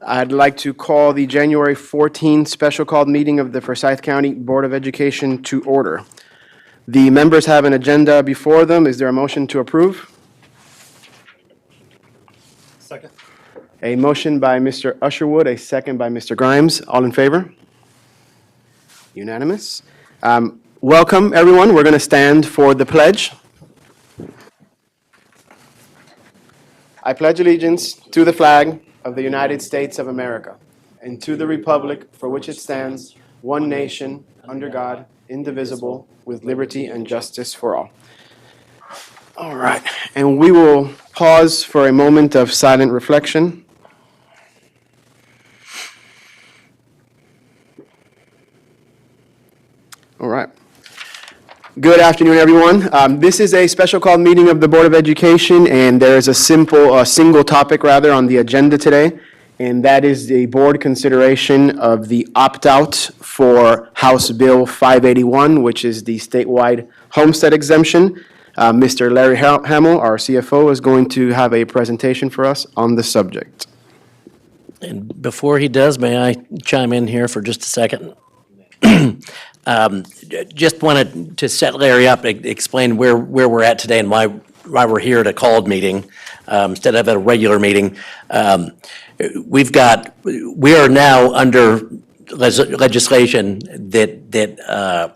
I'd like to call the January 14th special called meeting of the Forsyth County Board of Education to order. The members have an agenda before them. Is there a motion to approve? Second. A motion by Mr. Usherwood, a second by Mr. Grimes. All in favor? Unanimous. Welcome, everyone. We're going to stand for the pledge. I pledge allegiance to the flag of the United States of America and to the republic for which it stands, one nation, under God, indivisible, with liberty and justice for all. All right, and we will pause for a moment of silent reflection. All right. Good afternoon, everyone. This is a special called meeting of the Board of Education, and there is a single topic on the agenda today, and that is the board consideration of the opt-out for House Bill 581, which is the statewide homestead exemption. Mr. Larry Hamill, our CFO, is going to have a presentation for us on the subject. And before he does, may I chime in here for just a second? Just wanted to set Larry up, explain where we're at today and why we're here at a called meeting instead of at a regular meeting. We are now under legislation that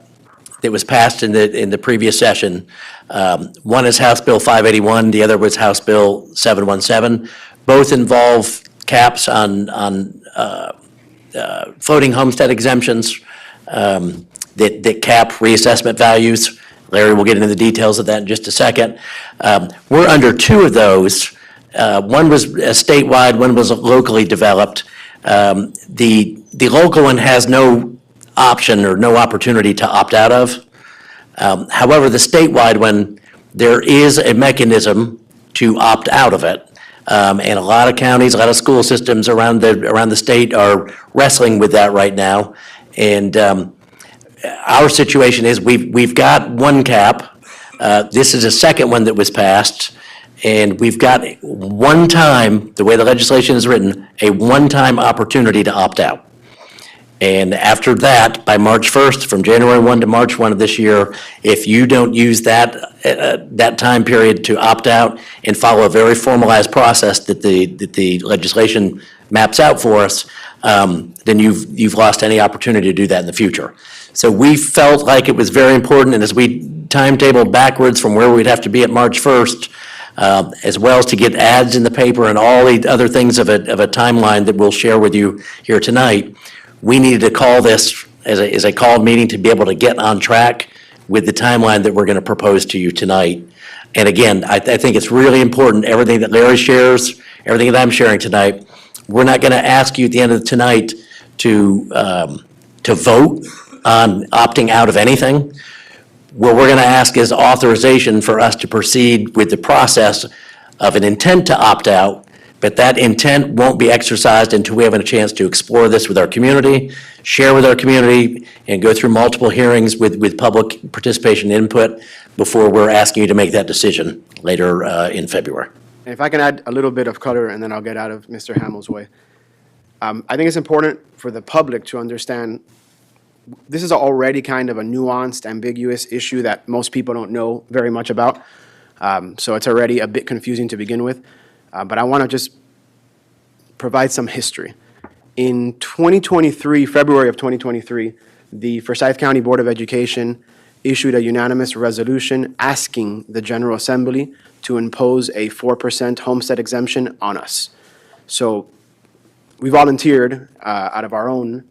was passed in the previous session. One is House Bill 581, the other was House Bill 717. Both involve caps on floating homestead exemptions that cap reassessment values. Larry will get into the details of that in just a second. We're under two of those. One was statewide, one was locally developed. The local one has no option or no opportunity to opt out of. However, the statewide one, there is a mechanism to opt out of it. And a lot of counties, a lot of school systems around the state are wrestling with that right now. And our situation is we've got one cap. This is a second one that was passed. And we've got one time, the way the legislation is written, a one-time opportunity to opt out. And after that, by March 1st, from January 1 to March 1 of this year, if you don't use that time period to opt out and follow a very formalized process that the legislation maps out for us, then you've lost any opportunity to do that in the future. So we felt like it was very important, and as we timetabled backwards from where we'd have to be at March 1st, as well as to get ads in the paper and all the other things of a timeline that we'll share with you here tonight, we needed to call this as a called meeting to be able to get on track with the timeline that we're going to propose to you tonight. And again, I think it's really important, everything that Larry shares, everything that I'm sharing tonight, we're not going to ask you at the end of tonight to vote on opting out of anything. What we're going to ask is authorization for us to proceed with the process of an intent to opt out, but that intent won't be exercised until we have a chance to explore this with our community, share with our community, and go through multiple hearings with public participation and input before we're asking you to make that decision later in February. And if I can add a little bit of color, and then I'll get out of Mr. Hamill's way. I think it's important for the public to understand this is already kind of a nuanced, ambiguous issue that most people don't know very much about. So it's already a bit confusing to begin with. But I want to just provide some history. In 2023, February of 2023, the Forsyth County Board of Education issued a unanimous resolution asking the General Assembly to impose a 4% homestead exemption on us. So we volunteered out of our own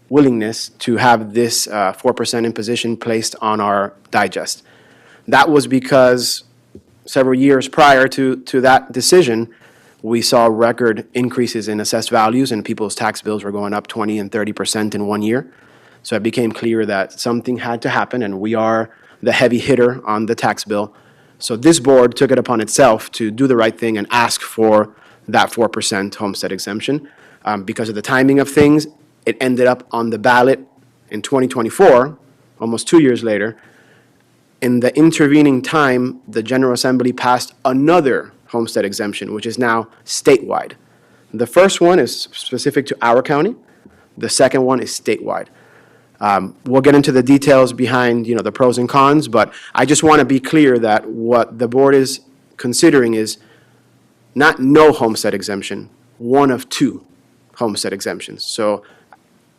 willingness to have this 4% imposition placed on our digest. That was because several years prior to that decision, we saw record increases in assessed values and people's tax bills were going up 20 and 30% in 1 year. So it became clear that something had to happen, and we are the heavy hitter on the tax bill. So this board took it upon itself to do the right thing and ask for that 4% homestead exemption. Because of the timing of things, it ended up on the ballot in 2024, almost 2 years later. In the intervening time, the General Assembly passed another homestead exemption, which is now statewide. The first one is specific to our county. The second one is statewide. We'll get into the details behind, the pros and cons, but I just want to be clear that what the board is considering is not no homestead exemption, one of two homestead exemptions. So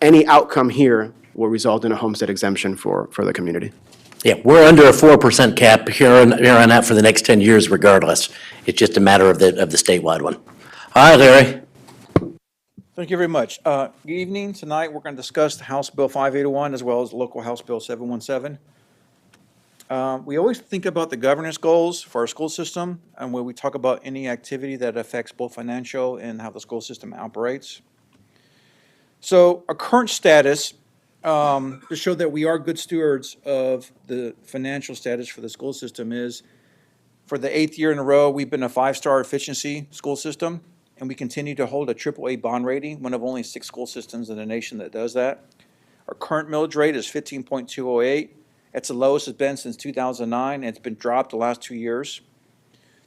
any outcome here will result in a homestead exemption for the community. Yeah, we're under a 4% cap here on out for the next 10 years regardless. It's just a matter of the statewide one. All right, Larry. Thank you very much. Good evening. Tonight, we're going to discuss the House Bill 581 as well as local House Bill 717. We always think about the governance goals for our school system and when we talk about any activity that affects both financial and how the school system operates. So our current status, to show that we are good stewards of the financial status for the school system is, for the 8th year in a row, we've been a 5-star efficiency school system. And we continue to hold a AAA bond rating, one of only 6 school systems in the nation that does that. Our current millage rate is 15.208. It's the lowest it's been since 2009, and it's been dropped the last 2 years.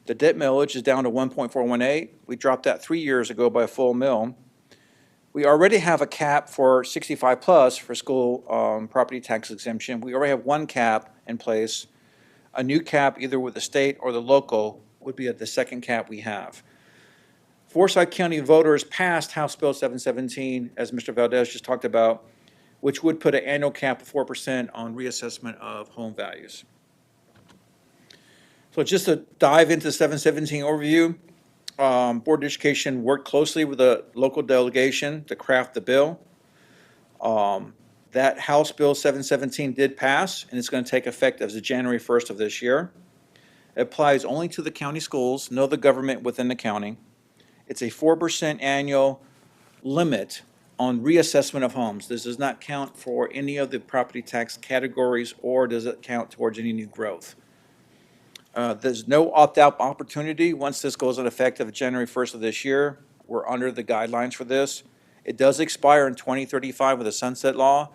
The debt millage is down to 1.418. We dropped that 3 years ago by a full mill. We already have a cap for 65 plus for school property tax exemption. We already have one cap in place. A new cap, either with the state or the local, would be at the second cap we have. Forsyth County voters passed House Bill 717, as Mr. Valdez just talked about, which would put an annual cap of 4% on reassessment of home values. So just to dive into the 717 overview, Board of Education worked closely with the local delegation to craft the bill. That House Bill 717 did pass, and it's going to take effect as of January 1st of this year. It applies only to the county schools, no other government within the county. It's a 4% annual limit on reassessment of homes. This does not count for any of the property tax categories, or does it count towards any new growth. There's no opt-out opportunity once this goes into effect of January 1st of this year. We're under the guidelines for this. It does expire in 2035 with a sunset law.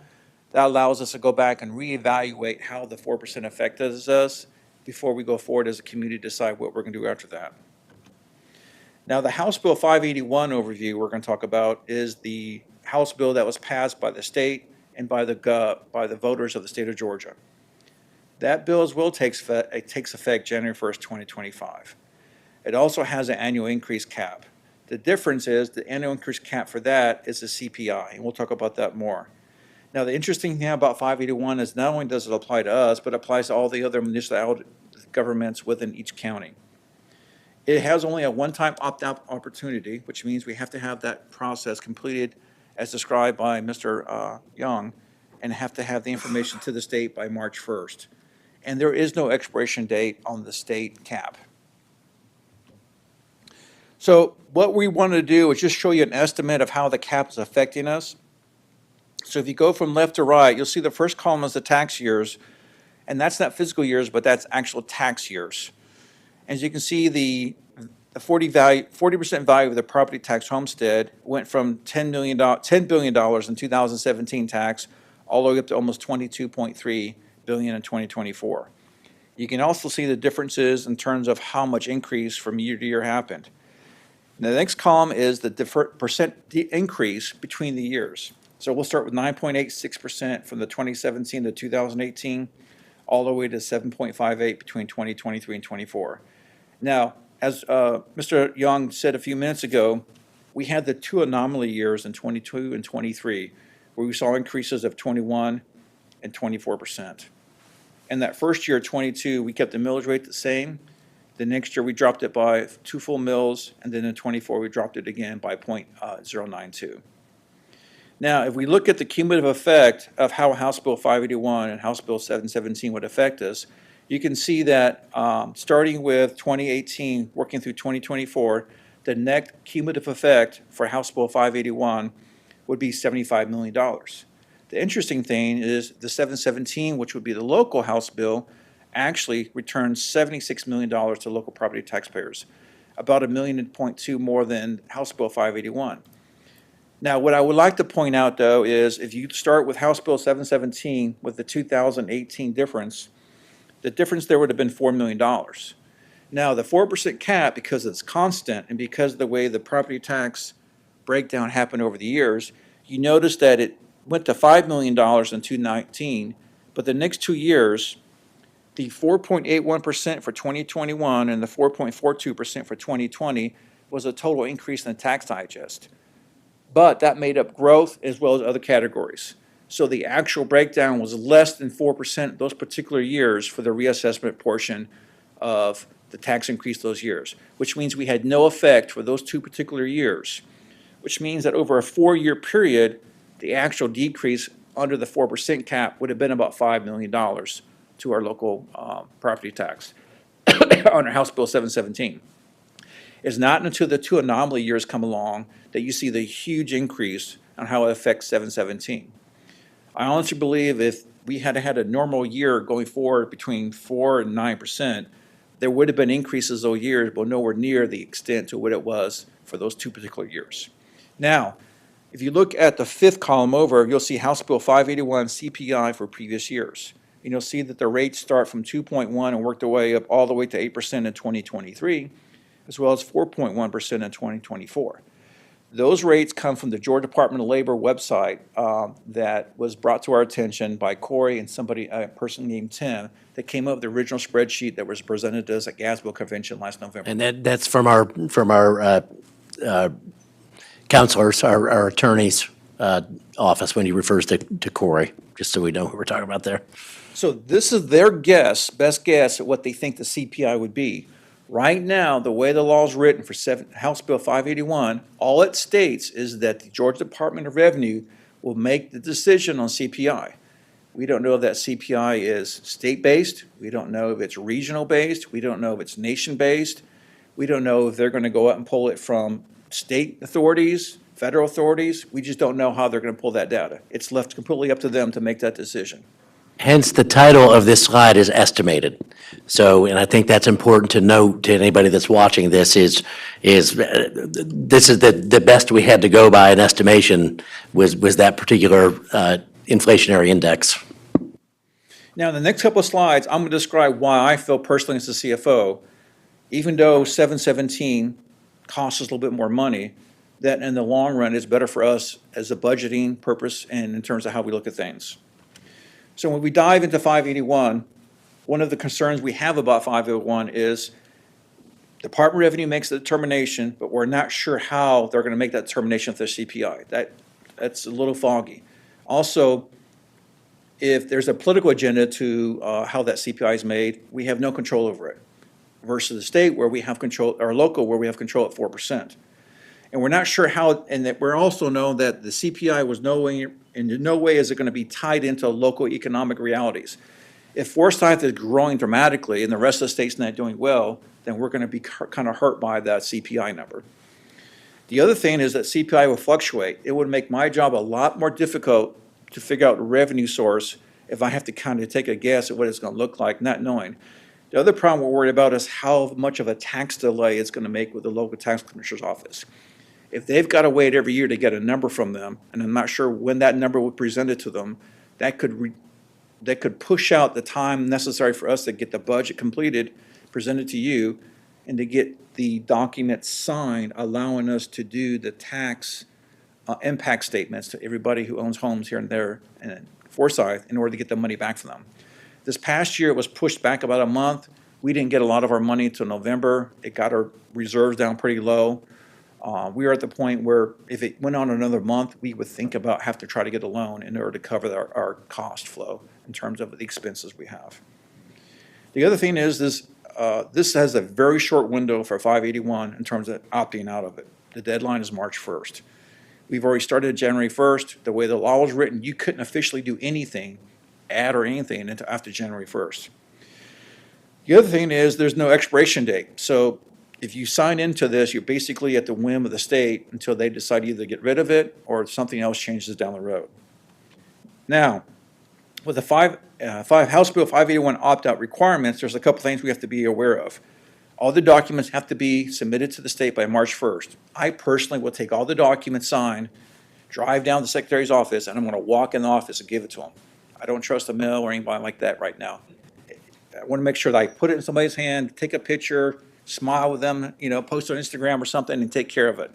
That allows us to go back and reevaluate how the 4% affects us before we go forward as a community to decide what we're going to do after that. Now, the House Bill 581 overview we're going to talk about is the House bill that was passed by the state and by the voters of the state of Georgia. That bill as well takes effect January 1st, 2025. It also has an annual increase cap. The difference is the annual increase cap for that is the CPI, and we'll talk about that more. Now, the interesting thing about 581 is not only does it apply to us, but it applies to all the other municipal governments within each county. It has only a one-time opt-out opportunity, which means we have to have that process completed as described by Mr. Young, and have to have the information to the state by March 1st. And there is no expiration date on the state cap. So what we want to do is just show you an estimate of how the cap is affecting us. So if you go from left to right, you'll see the first column is the tax years, and that's not fiscal years, but that's actual tax years. As you can see, the 40% value of the property tax homestead went from $10 billion in 2017 tax all the way up to almost $22.3 billion in 2024. You can also see the differences in terms of how much increase from year to year happened. Now, the next column is the percent increase between the years. So we'll start with 9.86% from the 2017 to 2018, all the way to 7.58 between 2023 and 24. Now, as Mr. Young said a few minutes ago, we had the two anomaly years in 22 and 23, where we saw increases of 21 and 24%. And that first year, 22, we kept the millage rate the same. The next year, we dropped it by 2 full mills, and then in 24, we dropped it again by 0.092. Now, if we look at the cumulative effect of how House Bill 581 and House Bill 717 would affect us, you can see that starting with 2018, working through 2024, the net cumulative effect for House Bill 581 would be $75 million. The interesting thing is the 717, which would be the local House bill, actually returns $76 million to local property taxpayers, about $1.2 million more than House Bill 581. Now, what I would like to point out, though, is if you start with House Bill 717 with the 2018 difference, the difference there would have been $4 million. Now, the 4% cap, because it's constant and because of the way the property tax breakdown happened over the years, you notice that it went to $5 million in 2019, but the next 2 years, the 4.81% for 2021 and the 4.42% for 2020 was a total increase in the tax digest. But that made up growth as well as other categories. So the actual breakdown was less than 4% those particular years for the reassessment portion of the tax increase those years, which means we had no effect for those 2 particular years, which means that over a 4-year period, the actual decrease under the 4% cap would have been about $5 million to our local property tax under House Bill 717. It's not until the 2 anomaly years come along that you see the huge increase on how it affects 717. I honestly believe if we had had a normal year going forward between 4 and 9%, there would have been increases those years, but nowhere near the extent to what it was for those 2 particular years. Now, if you look at the 5th column over, you'll see House Bill 581 CPI for previous years. And you'll see that the rates start from 2.1 and work their way up all the way to 8% in 2023, as well as 4.1% in 2024. Those rates come from the Georgia Department of Labor website that was brought to our attention by Corey and a person named Tim, that came up with the original spreadsheet that was presented to us at Gasville Convention last November. And that's from our counselors, our attorney's office when he refers to Corey, just so we know who we're talking about there. So this is their best guess at what they think the CPI would be. Right now, the way the law is written for House Bill 581, all it states is that the Georgia Department of Revenue will make the decision on CPI. We don't know if that CPI is state-based. We don't know if it's regional-based. We don't know if it's nation-based. We don't know if they're going to go out and pull it from state authorities, federal authorities. We just don't know how they're going to pull that data. It's left completely up to them to make that decision. Hence, the title of this slide is estimated. So, and I think that's important to note to anybody that's watching this is this is the best we had to go by an estimation was that particular inflationary index. Now, in the next couple of slides, I'm going to describe why I feel personally as the CFO, even though 717 costs us a little bit more money, that in the long run is better for us as a budgeting purpose and in terms of how we look at things. So when we dive into 581, one of the concerns we have about 581 is Department of Revenue makes the determination, but we're not sure how they're going to make that determination with their CPI. That's a little foggy. Also, if there's a political agenda to how that CPI is made, we have no control over it, versus the state where we have control, or local where we have control at 4%. And we're not sure how, and that we're also known that the CPI was in no way is it going to be tied into local economic realities. If Forsyth is growing dramatically and the rest of the state's not doing well, then we're going to be kind of hurt by that CPI number. The other thing is that CPI will fluctuate. It would make my job a lot more difficult to figure out the revenue source if I have to kind of take a guess at what it's going to look like, not knowing. The other problem we're worried about is how much of a tax delay it's going to make with the local tax commissioner's office. If they've got to wait every year to get a number from them, and I'm not sure when that number will be presented to them, that could push out the time necessary for us to get the budget completed, presented to you, and to get the document signed, allowing us to do the tax impact statements to everybody who owns homes here and there in Forsyth in order to get the money back from them. This past year, it was pushed back about a month. We didn't get a lot of our money until November. It got our reserves down pretty low. We were at the point where if it went on another month, we would think about have to try to get a loan in order to cover our cost flow in terms of the expenses we have. The other thing is this has a very short window for 581 in terms of opting out of it. The deadline is March 1st. We've already started January 1st. The way the law is written, you couldn't officially do anything, add or anything until after January 1st. The other thing is there's no expiration date. So if you sign into this, you're basically at the whim of the state until they decide either to get rid of it or something else changes down the road. Now, with the House Bill 581 opt-out requirements, there's a couple things we have to be aware of. All the documents have to be submitted to the state by March 1st. I personally will take all the documents signed, drive down to the Secretary's office, and I'm going to walk in the office and give it to him. I don't trust the mail or anybody like that right now. I want to make sure that I put it in somebody's hand, take a picture, smile with them, post on Instagram or something, and take care of it.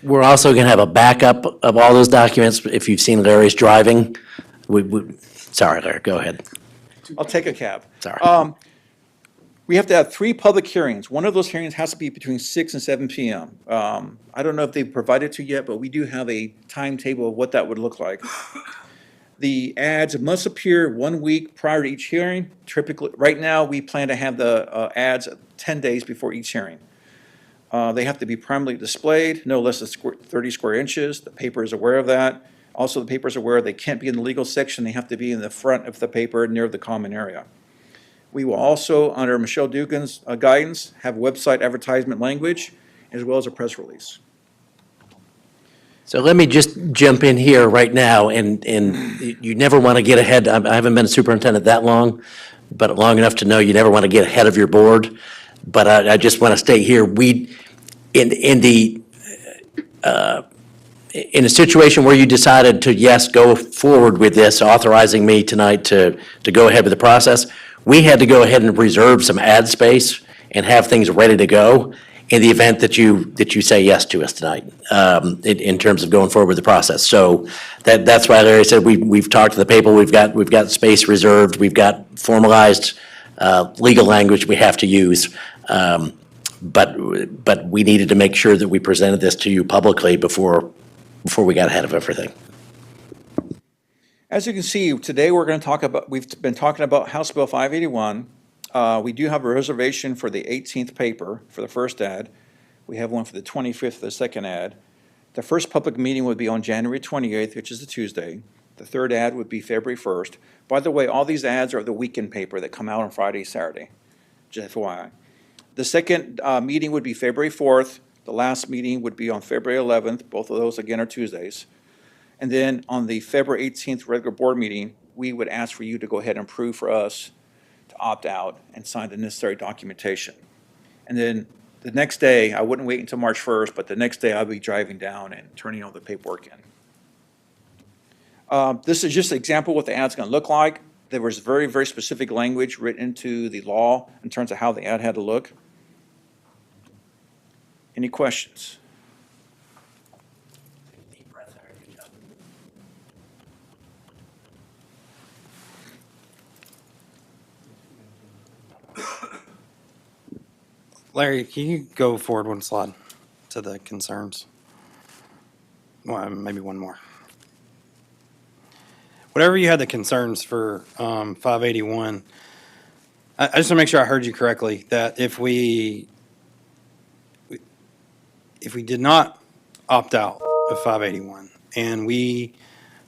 We're also going to have a backup of all those documents. If you've seen Larry's driving, sorry, Larry, go ahead. I'll take a cab. Sorry. We have to have 3 public hearings. One of those hearings has to be between 6 and 7 p.m. I don't know if they've provided to you yet, but we do have a timetable of what that would look like. The ads must appear 1 week prior to each hearing. Typically, right now, we plan to have the ads 10 days before each hearing. They have to be prominently displayed, no less than 30 square inches. The paper is aware of that. Also, the paper is aware they can't be in the legal section. They have to be in the front of the paper near the common area. We will also, under Michelle Dugan's guidance, have website advertisement language as well as a press release. So let me just jump in here right now, and you never want to get ahead. I haven't been a superintendent that long, but long enough to know you never want to get ahead of your board. But I just want to state here, in a situation where you decided to, yes, go forward with this, authorizing me tonight to go ahead with the process, we had to go ahead and reserve some ad space and have things ready to go in the event that you say yes to us tonight, in terms of going forward with the process. So that's why Larry said we've talked to the people, we've got space reserved, we've got formalized legal language we have to use. But we needed to make sure that we presented this to you publicly before we got ahead of everything. As you can see, today we've been talking about House Bill 581. We do have a reservation for the 18th paper for the first ad. We have one for the 25th for the second ad. The first public meeting would be on January 28th, which is a Tuesday. The third ad would be February 1st. By the way, all these ads are the weekend paper that come out on Friday, Saturday, just FYI. The second meeting would be February 4th. The last meeting would be on February 11th. Both of those, again, are Tuesdays. And then on the February 18th regular board meeting, we would ask for you to go ahead and approve for us to opt out and sign the necessary documentation. And then the next day, I wouldn't wait until March 1st, but the next day I'll be driving down and turning all the paperwork in. This is just an example of what the ad's going to look like. There was very, very specific language written into the law in terms of how the ad had to look. Any questions? Larry, can you go forward one slide to the concerns? Well, maybe one more. Whatever you had the concerns for 581, I just want to make sure I heard you correctly, that if we did not opt out of 581 and we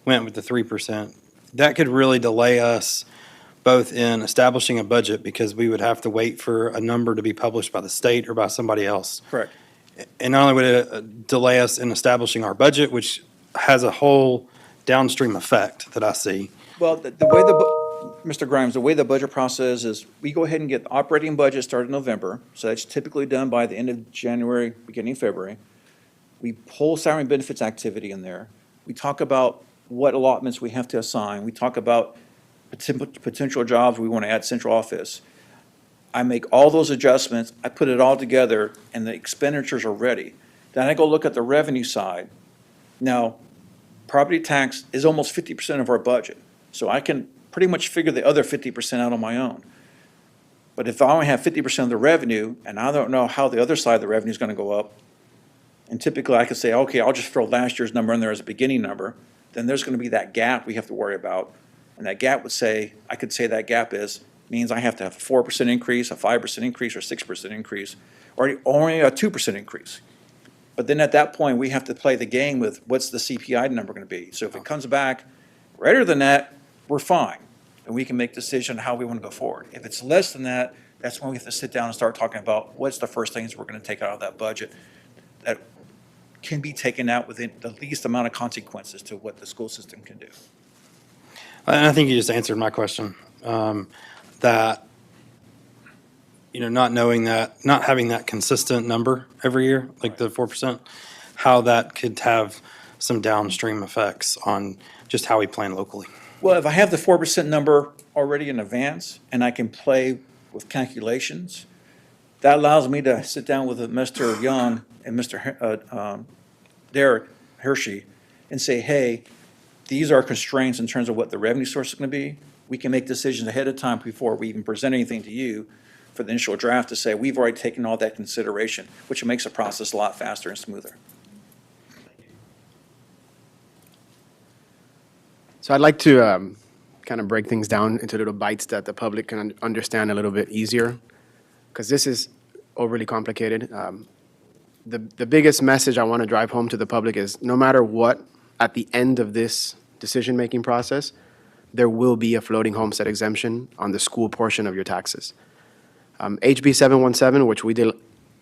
went with the 3%, that could really delay us both in establishing a budget, because we would have to wait for a number to be published by the state or by somebody else. Correct. And not only would it delay us in establishing our budget, which has a whole downstream effect that I see. Well, the way Mr. Grimes, the way the budget process is, we go ahead and get the operating budget started in November. So that's typically done by the end of January, beginning of February. We pull salary and benefits activity in there. We talk about what allotments we have to assign. We talk about potential jobs we want to add central office. I make all those adjustments, I put it all together, and the expenditures are ready. Then I go look at the revenue side. Now, property tax is almost 50% of our budget, so I can pretty much figure the other 50% out on my own. But if I only have 50% of the revenue, and I don't know how the other side of the revenue is going to go up, and typically I could say, okay, I'll just throw last year's number in there as a beginning number, then there's going to be that gap we have to worry about. And that gap I could say that gap means I have to have a 4% increase, a 5% increase, or 6% increase, or only a 2% increase. But then at that point, we have to play the game with what's the CPI number going to be. So if it comes back greater than that, we're fine. And we can make a decision how we want to go forward. If it's less than that, that's when we have to sit down and start talking about what's the first things we're going to take out of that budget that can be taken out within the least amount of consequences to what the school system can do. And I think you just answered my question, that, not knowing that, not having that consistent number every year, like the 4%, how that could have some downstream effects on just how we plan locally. Well, if I have the 4% number already in advance and I can play with calculations, that allows me to sit down with Mr. Young and Mr. Derek Hershey, and say, hey, these are constraints in terms of what the revenue source is going to be. We can make decisions ahead of time before we even present anything to you for the initial draft to say, we've already taken all that consideration, which makes the process a lot faster and smoother. So I'd like to kind of break things down into little bites that the public can understand a little bit easier, because this is overly complicated. The biggest message I want to drive home to the public is no matter what, at the end of this decision-making process, there will be a floating homestead exemption on the school portion of your taxes. HB 717, which we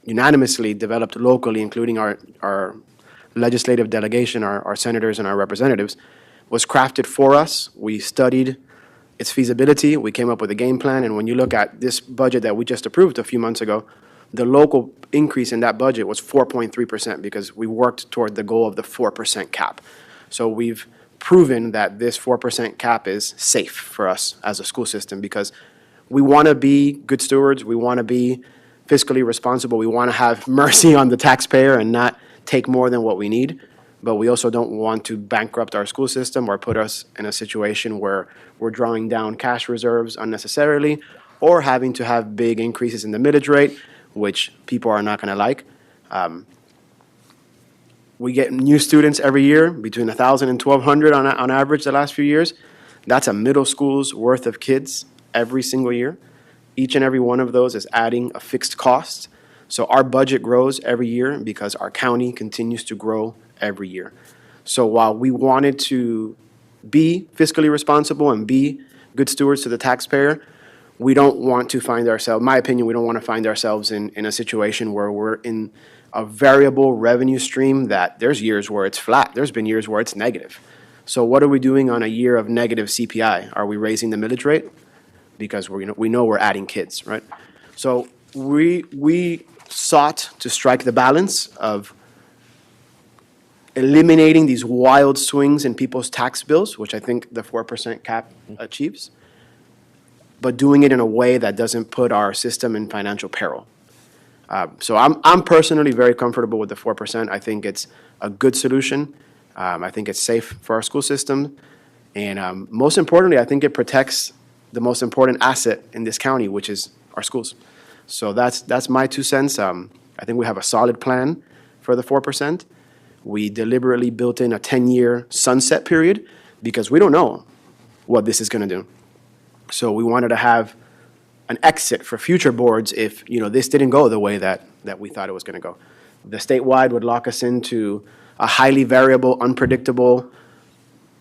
unanimously developed locally, including our legislative delegation, our senators and our representatives, was crafted for us. We studied its feasibility. We came up with a game plan. And when you look at this budget that we just approved a few months ago, the local increase in that budget was 4.3% because we worked toward the goal of the 4% cap. So we've proven that this 4% cap is safe for us as a school system because we want to be good stewards. We want to be fiscally responsible. We want to have mercy on the taxpayer and not take more than what we need. But we also don't want to bankrupt our school system or put us in a situation where we're drawing down cash reserves unnecessarily or having to have big increases in the millage rate, which people are not going to like. We get new students every year, between 1,000 and 1,200 on average the last few years. That's a middle school's worth of kids every single year. Each and every one of those is adding a fixed cost. So our budget grows every year because our county continues to grow every year. So while we wanted to be fiscally responsible and be good stewards to the taxpayer, we don't want to find ourselves, my opinion, we don't want to find ourselves in a situation where we're in a variable revenue stream that there's years where it's flat. There's been years where it's negative. So what are we doing on a year of negative CPI? Are we raising the millage rate? Because we know we're adding kids, right? So we sought to strike the balance of eliminating these wild swings in people's tax bills, which I think the 4% cap achieves, but doing it in a way that doesn't put our system in financial peril. So I'm personally very comfortable with the 4%. I think it's a good solution. I think it's safe for our school system. And most importantly, I think it protects the most important asset in this county, which is our schools. So that's my 2 cents. I think we have a solid plan for the 4%. We deliberately built in a 10-year sunset period because we don't know what this is going to do. So we wanted to have an exit for future boards if, this didn't go the way that we thought it was going to go. The statewide would lock us into a highly variable, unpredictable,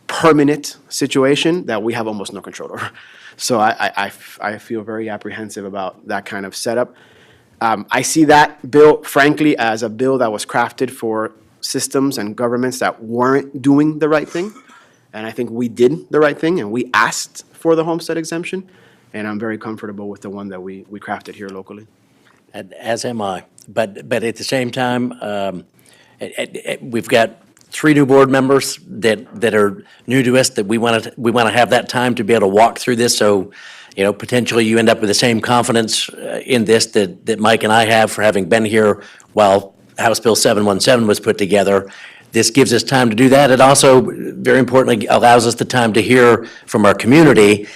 permanent situation that we have almost no control over. So I feel very apprehensive about that kind of setup. I see that bill, frankly, as a bill that was crafted for systems and governments that weren't doing the right thing. And I think we did the right thing, and we asked for the homestead exemption. And I'm very comfortable with the one that we crafted here locally. As am I. But at the same time, we've got 3 new board members that are new to us, that we want to have that time to be able to walk through this. So, potentially you end up with the same confidence in this that Mike and I have for having been here while House Bill 717 was put together. This gives us time to do that. It also, very importantly, allows us the time to hear from our community,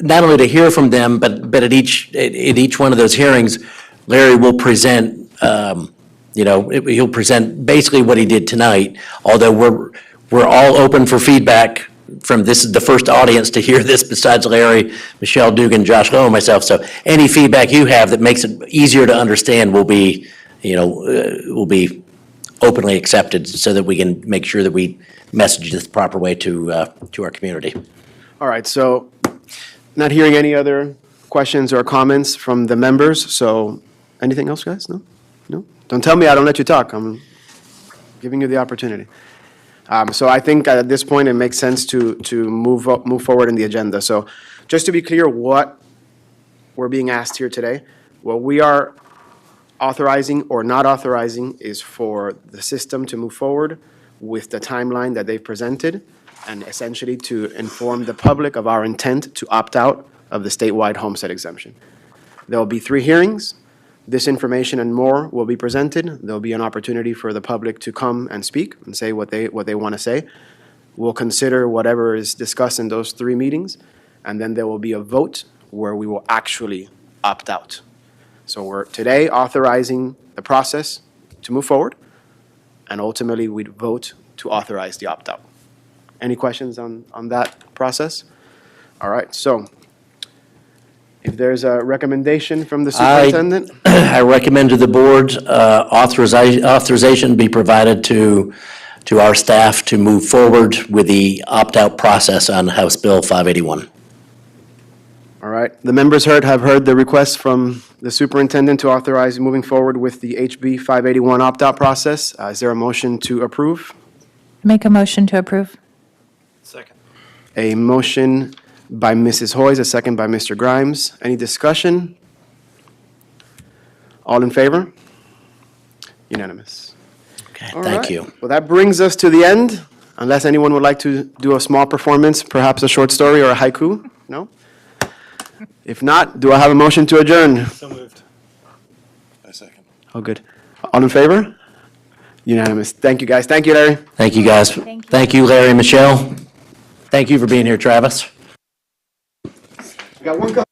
not only to hear from them, but at each one of those hearings, Larry will present, he'll present basically what he did tonight, although we're all open for feedback from, this is the first audience to hear this besides Larry, Michelle Dugan, Josh Lowe, and myself. So any feedback you have that makes it easier to understand will be openly accepted so that we can make sure that we message this the proper way to our community. All right, so not hearing any other questions or comments from the members, so anything else, guys? No? No? Don't tell me I don't let you talk. I'm giving you the opportunity. So I think at this point it makes sense to move forward in the agenda. So just to be clear what we're being asked here today, what we are authorizing or not authorizing is for the system to move forward with the timeline that they've presented and essentially to inform the public of our intent to opt out of the statewide homestead exemption. There will be 3 hearings. This information and more will be presented. There'll be an opportunity for the public to come and speak and say what they want to say. We'll consider whatever is discussed in those 3 meetings, and then there will be a vote where we will actually opt out. So we're today authorizing the process to move forward, and ultimately we'd vote to authorize the opt-out. Any questions on that process? All right, so if there's a recommendation from the superintendent? I recommend to the board authorization be provided to our staff to move forward with the opt-out process on House Bill 581. All right, the members have heard the request from the superintendent to authorize moving forward with the HB 581 opt-out process. Is there a motion to approve? Make a motion to approve. Second. A motion by Mrs. Hoyes, a second by Mr. Grimes. Any discussion? All in favor? Unanimous. Okay, All thank right. you. Well, that brings us to the end, unless anyone would like to do a small performance, perhaps a short story or a haiku? No? If not, do I have a motion to adjourn? So moved. Oh, good. All in favor? Unanimous. Thank you, guys. Thank you, Larry. Thank you, guys. Thank you. Thank you, Larry, Michelle. Thank you for being here, Travis. We got one.